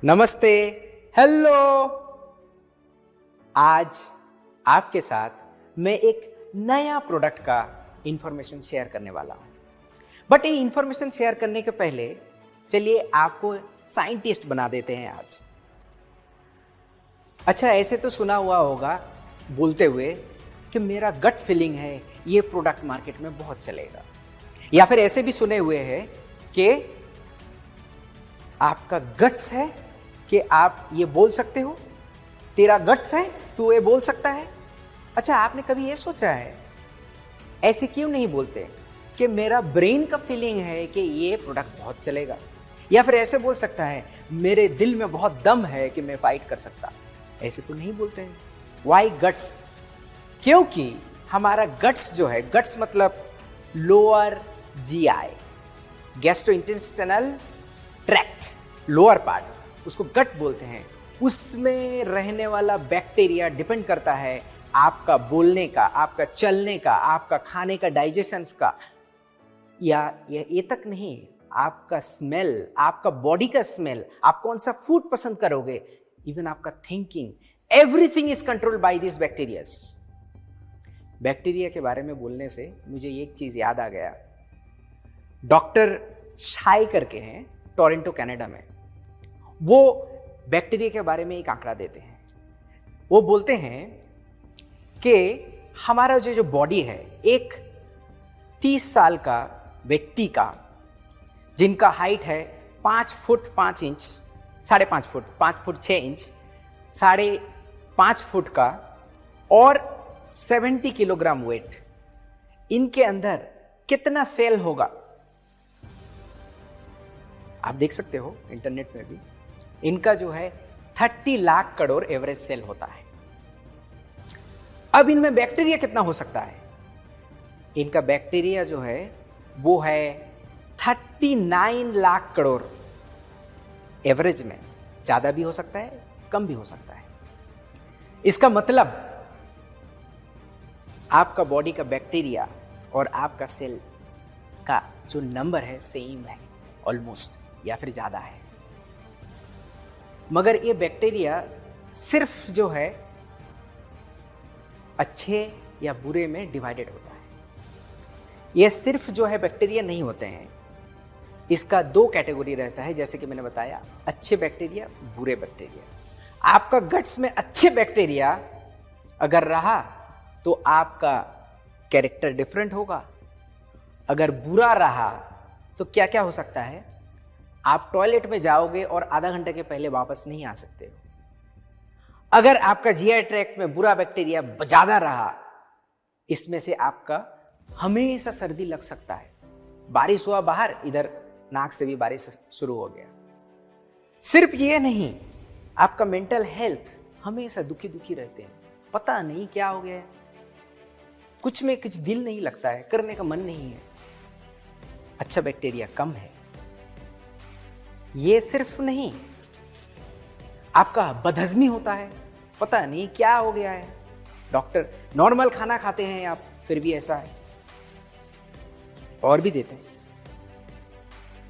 नमस्ते, हेलो। आज आपके साथ मैं एक नया प्रोडक्ट का इंफॉर्मेशन शेयर करने वाला हूं। बट ये इंफॉर्मेशन शेयर करने के पहले चलिए आपको साइंटिस्ट बना देते हैं आज। अच्छा, ऐसे तो सुना हुआ होगा बोलते हुए कि मेरा गट फीलिंग है ये प्रोडक्ट मार्केट में बहुत चलेगा, या फिर ऐसे भी सुने हुए हैं कि आपका गट्स है कि आप ये बोल सकते हो, तेरा गट्स है तू ये बोल सकता है। अच्छा, आपने कभी ये सोचा है ऐसे क्यों नहीं बोलते कि मेरा ब्रेन का फीलिंग है कि ये प्रोडक्ट बहुत चलेगा, या फिर ऐसे बोल सकता है मेरे दिल में बहुत दम है कि मैं फाइट कर सकता। ऐसे तो नहीं बोलते हैं। Why guts? क्योंकि हमारा गट्स जो है, गट्स मतलब lower GI, gastrointestinal tract, lower part, उसको गट बोलते हैं। उसमें रहने वाला बैक्टीरिया डिपेंड करता है आपका बोलने का, आपका चलने का, आपका खाने का, डाइजेशंस का, या ये तक नहीं, आपका स्मेल, आपका बॉडी का स्मेल, आप कौन सा फूड पसंद करोगे, इवन आपका thinking, everything is controlled by this bacterias. Bacteria के बारे में बोलने से मुझे एक चीज याद आ गया। डॉक्टर शाई करके हैं टोरंटो कनाडा में, वो बैक्टीरिया के बारे में एक आंकड़ा देते हैं। वो बोलते हैं कि हमारा जो बॉडी है, एक 30 साल का व्यक्ति का, जिनका हाइट है 5 foot 5 inch, 5.5 foot, 5 foot 6 inch, 5.5 foot का, और 70 किलोग्राम वेट, इनके अंदर कितना सेल होगा आप देख सकते हो इंटरनेट में भी। इनका जो है 30 लाख करोड़ एवरेज सेल होता है। अब इनमें बैक्टीरिया कितना हो सकता है? इनका बैक्टीरिया जो है वो है 39 लाख करोड़ एवरेज में। ज्यादा भी हो सकता है, कम भी हो सकता है। इसका मतलब आपका बॉडी का बैक्टीरिया और आपका सेल का जो नंबर है सेम है ऑलमोस्ट, या फिर ज्यादा है। मगर ये बैक्टीरिया सिर्फ जो है अच्छे या बुरे में डिवाइडेड होता है। ये सिर्फ जो है बैक्टीरिया नहीं होते हैं, इसका 2 कैटेगरी रहता है, जैसे कि मैंने बताया, अच्छे बैक्टीरिया, बुरे बैक्टीरिया। आपका गट्स में अच्छे बैक्टीरिया अगर रहा तो आपका कैरेक्टर डिफरेंट होगा। अगर बुरा रहा तो क्या क्या हो सकता है? आप टॉयलेट में जाओगे और आधा घंटे के पहले वापस नहीं आ सकते हो। अगर आपका जीआई ट्रैक्ट में बुरा बैक्टीरिया ज्यादा रहा, इसमें से आपका हमेशा सर्दी लग सकता है। बारिश हुआ बाहर, इधर नाक से भी बारिश शुरू हो गया। सिर्फ ये नहीं, आपका मेंटल हेल्थ हमेशा दुखी दुखी रहते हैं, पता नहीं क्या हो गया है, कुछ में कुछ दिल नहीं लगता है, करने का मन नहीं है। अच्छा बैक्टीरिया कम है। ये सिर्फ नहीं, आपका बदहजमी होता है, पता नहीं क्या हो गया है। डॉक्टर नॉर्मल खाना खाते हैं आप, फिर भी ऐसा है, और भी देते हैं।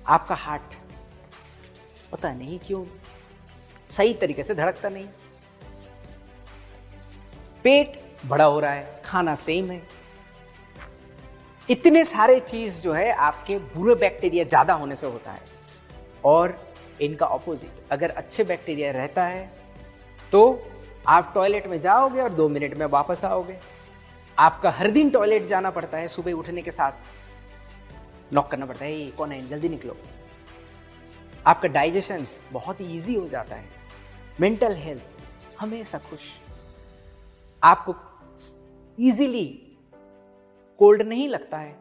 आपका हार्ट पता नहीं क्यों सही तरीके से धड़कता नहीं। पेट बड़ा हो रहा है, खाना सेम है। इतने सारे चीज जो है आपके बुरे बैक्टीरिया ज्यादा होने से होता है। और इनका ऑपोजिट, अगर अच्छे बैक्टीरिया रहता है तो आप टॉयलेट में जाओगे और 2 मिनट में वापस आओगे। आपका हर दिन टॉयलेट जाना पड़ता है, सुबह उठने के साथ नॉक करना पड़ता है, ये कौन है, जल्दी निकलो। आपका डाइजेशन बहुत ही ईजी हो जाता है। मेंटल हेल्थ हमेशा खुश। आपको इजीली कोल्ड नहीं लगता है,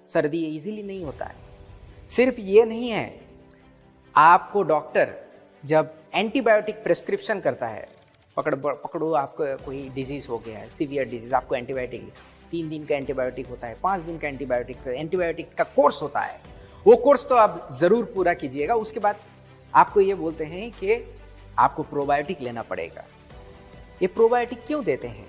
सर्दी इजीली नहीं होता है। सिर्फ ये नहीं है, आपको डॉक्टर जब एंटीबायोटिक प्रिस्क्रिप्शन करता है, पकड़ो आपको कोई डिजीज हो गया है, सीवियर डिजीज, आपको एंटीबायोटिक 3 दिन का एंटीबायोटिक होता है, 5 दिन का एंटीबायोटिक का कोर्स होता है। वो कोर्स तो आप जरूर पूरा कीजिएगा। उसके बाद आपको ये बोलते हैं कि आपको प्रोबायोटिक लेना पड़ेगा। ये प्रोबायोटिक क्यों देते हैं?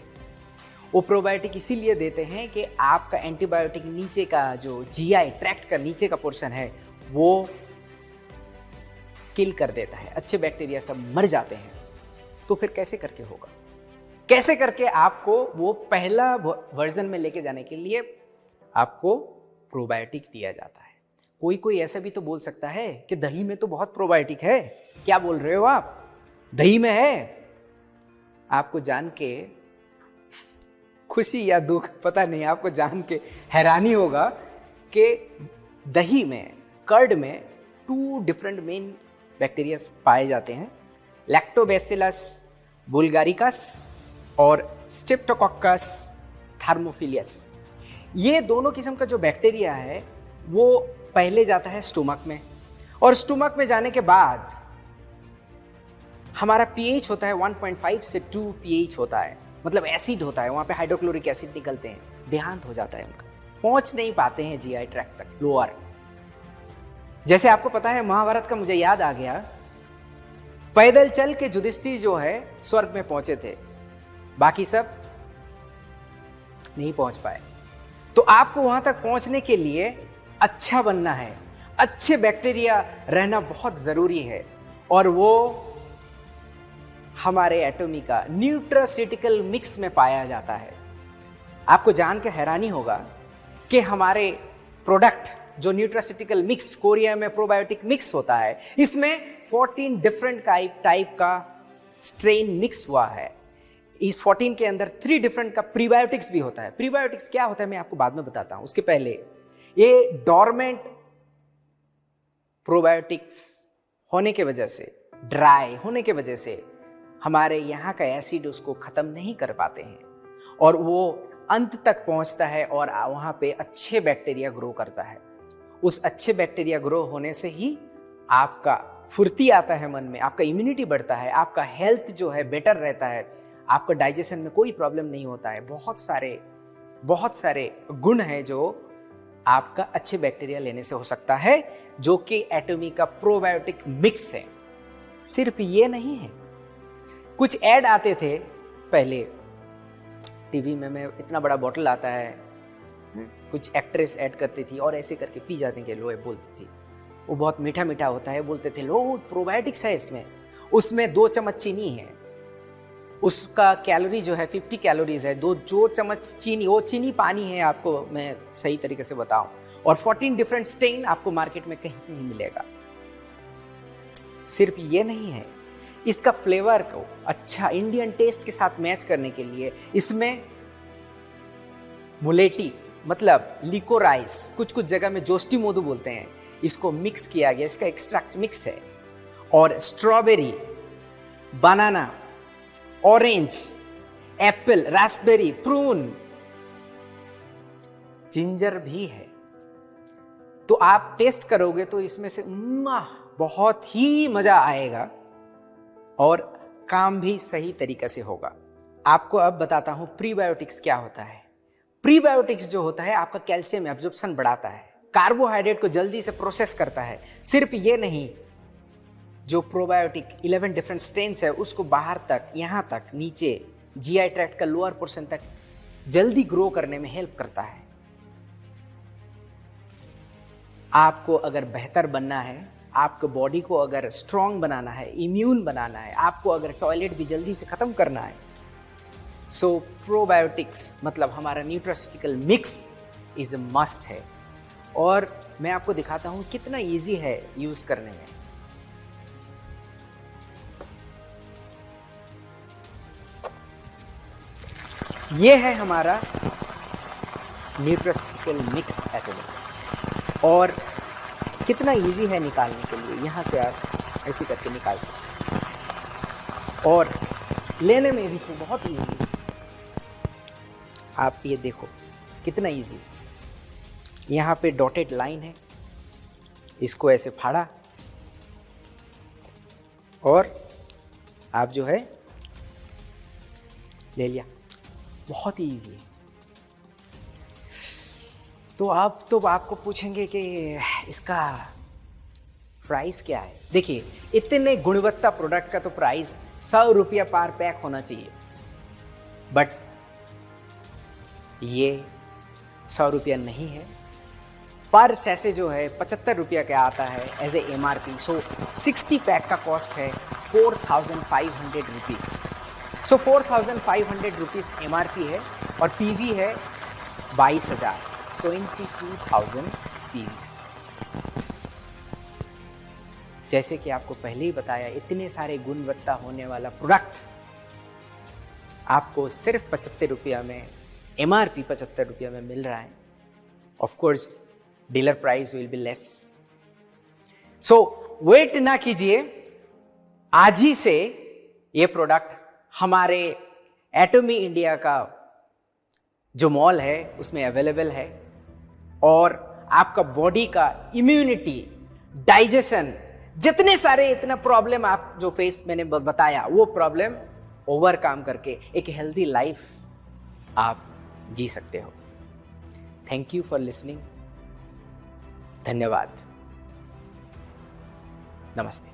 वो प्रोबायोटिक इसीलिए देते हैं कि आपका एंटीबायोटिक नीचे का जो जीआई ट्रैक्ट का नीचे का पोर्शन है वो किल कर देता है, अच्छे बैक्टीरिया सब मर जाते हैं। तो फिर कैसे करके होगा? कैसे करके आपको वो पहला वर्जन में लेके जाने के लिए आपको प्रोबायोटिक दिया जाता है। कोई कोई ऐसा भी तो बोल सकता है कि दही में तो बहुत प्रोबायोटिक है। क्या बोल रहे हो आप, दही में है? आपको जान के खुशी या दुख पता नहीं, आपको जान के हैरानी होगा कि दही में, कर्ड में 2 डिफरेंट मेन बैक्टीरिया पाए जाते हैं, लैक्टोबैसिलस बुल्गारिकस और स्ट्रेप्टोकोकस थर्मोफिलियस। ये दोनों किस्म का जो बैक्टीरिया है वो पहले जाता है स्टोमक में, और स्टोमक में जाने के बाद हमारा पीएच होता है 1.5 से 2 पीएच होता है, मतलब एसिड होता है, वहां पे हाइड्रोक्लोरिक एसिड निकलते हैं, देहांत हो जाता है उनका, पहुंच नहीं पाते हैं जीआई ट्रैक्ट तक, लोअर। जैसे आपको पता है महाभारत का, मुझे याद आ गया, पैदल चल के युधिष्ठिर जो है स्वर्ग में पहुंचे थे, बाकी सब नहीं पहुंच पाए। तो आपको वहां तक पहुंचने के लिए अच्छा बनना है, अच्छे बैक्टीरिया रहना बहुत जरूरी है, और वो हमारे एटॉमी का न्यूट्रास्यूटिकल मिक्स में पाया जाता है। आपको जान के हैरानी होगा कि हमारे प्रोडक्ट जो न्यूट्रास्यूटिकल मिक्स, कोरिया में प्रोबायोटिक मिक्स होता है, इसमें 14 डिफरेंट टाइप का स्ट्रेन मिक्स हुआ है। इस 14 के अंदर 3 डिफरेंट का प्रीबायोटिक्स भी होता है। प्रीबायोटिक्स क्या होता है मैं आपको बाद में बताता हूं, उसके पहले ये डोरमेंट प्रोबायोटिक्स होने के वजह से, ड्राई होने के वजह से हमारे यहाँ का एसिड उसको खत्म नहीं कर पाते हैं, और वो अंत तक पहुंचता है और वहां पे अच्छे बैक्टीरिया ग्रो करता है। उस अच्छे बैक्टीरिया ग्रो होने से ही आपका फुर्ती आता है मन में, आपका इम्यूनिटी बढ़ता है, आपका हेल्थ जो है बेटर रहता है, आपका डाइजेशन में कोई प्रॉब्लम नहीं होता है। बहुत सारे गुण हैं जो आपका अच्छे बैक्टीरिया लेने से हो सकता है, जो कि एटॉमी का प्रोबायोटिक मिक्स है। सिर्फ ये नहीं है, कुछ ऐड आते थे पहले टीवी में, इतना बड़ा बोतल आता है, कुछ एक्ट्रेस ऐड करती थी और ऐसे करके पी जाते हैं, लो बोलती थी, वो बहुत मीठा मीठा होता है, बोलते थे लो प्रोबायोटिक्स है इसमें। उसमें 2 चम्मच चीनी है, उसका कैलोरी जो है 50 कैलोरीज है, 2 चम्मच चीनी, वो चीनी पानी है, आपको मैं सही तरीके से बताऊं, और 14 डिफरेंट स्ट्रेन आपको मार्केट में कहीं नहीं मिलेगा। सिर्फ ये नहीं है, इसका फ्लेवर को अच्छा इंडियन टेस्ट के साथ मैच करने के लिए इसमें मुलेटी, मतलब लिकोराइस, कुछ जगह में जोस्टी मोदू बोलते हैं, इसको मिक्स किया गया, इसका एक्सट्रैक्ट मिक्स है, और strawberry, banana, orange, apple, raspberry, prune, ginger भी है। तो आप टेस्ट करोगे तो इसमें से बहुत ही मजा आएगा, और काम भी सही तरीके से होगा। आपको अब बताता हूं प्रीबायोटिक्स क्या होता है। प्रीबायोटिक्स जो होता है आपका कैल्शियम एब्जॉर्प्शन बढ़ाता है, कार्बोहाइड्रेट को जल्दी से प्रोसेस करता है। सिर्फ ये नहीं, जो प्रोबायोटिक 11 डिफरेंट स्ट्रेन्स है उसको बाहर तक, यहां तक नीचे जीआई ट्रैक्ट का लोअर पोर्शन तक जल्दी ग्रो करने में हेल्प करता है। आपको अगर बेहतर बनना है, आपको बॉडी को अगर स्ट्रांग बनाना है, इम्यून बनाना है, आपको अगर टॉयलेट भी जल्दी से खत्म करना है, सो प्रोबायोटिक्स मतलब हमारा nutraceutical mix is a must है। और मैं आपको दिखाता हूं कितना इजी है यूज करने में। ये है हमारा न्यूट्रास्यूटिकल मिक्स एटॉमी, और कितना इजी है निकालने के लिए। यहाँ से आप ऐसे करके निकाल सकते हैं, और लेने में भी तो बहुत इजी। आप ये देखो कितना इजी, यहाँ पे डॉटेड लाइन है, इसको ऐसे फाड़ा और आप जो है ले लिया, बहुत ही इजी है। तो आप तो आपको पूछेंगे कि इसका प्राइस क्या है। देखिए, इतने गुणवत्ता प्रोडक्ट का तो प्राइस 100 रुपया पर पैक होना चाहिए, बट ये 100 रुपया नहीं है, पर सैसे जो है 75 रुपया का आता है as a MRP। So 60 pack का कॉस्ट है 4,500 रुपीज़। सो 4,500 रुपीज़ MRP है और PV है 22,000, 22,000 PV। जैसे कि आपको पहले ही बताया, इतने सारे गुणवत्ता होने वाला प्रोडक्ट आपको सिर्फ 75 रुपया में, MRP 75 रुपया में मिल रहा है। Of course dealer price will be less. So wait ना कीजिए, आज ही से ये प्रोडक्ट हमारे एटॉमी इंडिया का जो मॉल है उसमें अवेलेबल है और आपका बॉडी का इम्यूनिटी, डाइजेशन, जितने सारे इतना प्रॉब्लम आप जो फेस मैंने बताया, वो प्रॉब्लम ओवरकम करके एक हेल्दी लाइफ आप जी सकते हो। Thank you for listening. धन्यवाद। नमस्ते।